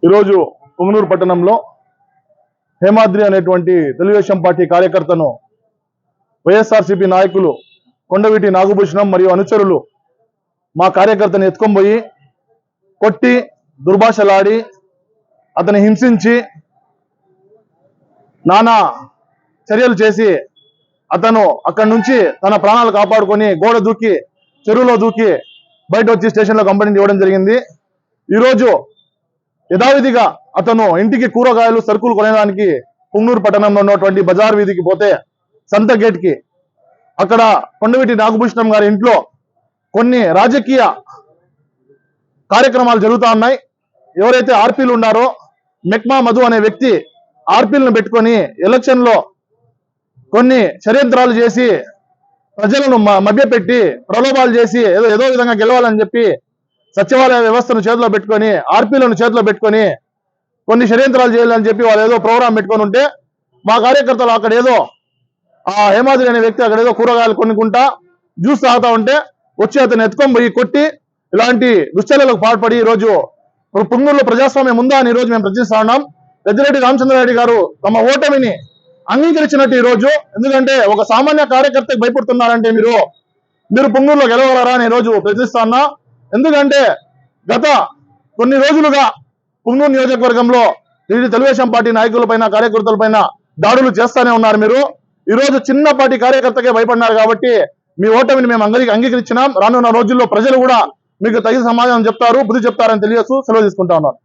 ఈరోజు పుంగనూరు పట్టణంలో హేమాద్రి అనేటువంటి తెలుగుదేశం పార్టీ కార్యకర్తను వైఎస్ఆర్సీపీ నాయకులు కొండవీటి నాగభూషణం మరియు అనుచరులు మా కార్యకర్తను ఎత్తుకొని కొట్టి దుర్భాషలాడి అతని హింసించి నానా చర్యలు చేసి అతను అక్కడి నుంచి తన ప్రాణాలు కాపాడుకొని గోడ దూకి చెరువులో దూకి బయట వచ్చి స్టేషన్లో కంప్లైంట్ ఇవ్వడం జరిగింది. ఈరోజు యథావిధిగా అతను ఇంటికి కూరగాయలు సరుకులు కొనడానికి పుంగనూరు పట్టణంలో ఉన్నటువంటి బజార్ వీధికి పోతే సంత గేట్ కి అక్కడ కొండవీటి నాగభూషణం గారి ఇంట్లో కొన్ని రాజకీయ కార్యక్రమాలు జరుగుతూ ఉన్నాయి. ఎవరైతే ఆర్పీలు ఉన్నారో మెక్మా మధు అనే వ్యక్తి ఆర్పీలను పెట్టుకొని ఎలక్షన్ లో కొన్ని షడ్యంత్రాలు చేసి ప్రజలను మభ్యపెట్టి ప్రలోభాలు చేసి ఏదో విధంగా గెలవాలని చెప్పి సచివాలయ వ్యవస్థను చేతిలో పెట్టుకొని ఆర్పీలను చేతిలో పెట్టుకొని కొన్ని షడ్యంత్రాలు చేయాలని చెప్పి వాళ్ళు ఏదో ప్రోగ్రాం పెట్టుకొని ఉంటే మా కార్యకర్తలు అక్కడ ఏదో ఆ హేమాద్రి అనే వ్యక్తి అక్కడ ఏదో కూరగాయలు కొనుక్కుంటా జ్యూస్ తాగుతా ఉంటే వచ్చి అతను ఎత్తుకొని పోయి కొట్టి ఇలాంటి దుశ్చర్యలకు పాల్పడి ఈరోజు పుంగనూరులో ప్రజాస్వామ్యం ఉందా అని ఈరోజు మేము ప్రశ్నిస్తా ఉన్నాం. పెద్దిరెడ్డి రామచంద్రారెడ్డి గారు తమ ఓటమిని అంగీకరించినట్టు ఈరోజు, ఎందుకంటే ఒక సామాన్య కార్యకర్తకు భయపడుతున్నారంటే మీరు పుంగనూరులో గెలవగలరా అని ఈరోజు ప్రశ్నిస్తా ఉన్నా. ఎందుకంటే గత కొన్ని రోజులుగా పుంగనూరు నియోజకవర్గంలో తెలుగుదేశం పార్టీ నాయకులపైన కార్యకర్తలపైన దాడులు చేస్తానే ఉన్నారు. మీరు ఈరోజు చిన్నపాటి కార్యకర్తకే భయపడినారు కాబట్టి మీ ఓటమిని మేము అంగీకరించినాం. రానున్న రోజుల్లో ప్రజలు కూడా మీకు తగిన సమాధానం చెప్తారు, బుద్ధి చెప్తారని తెలియజేస్తూ సెలవు తీసుకుంటా ఉన్నారు.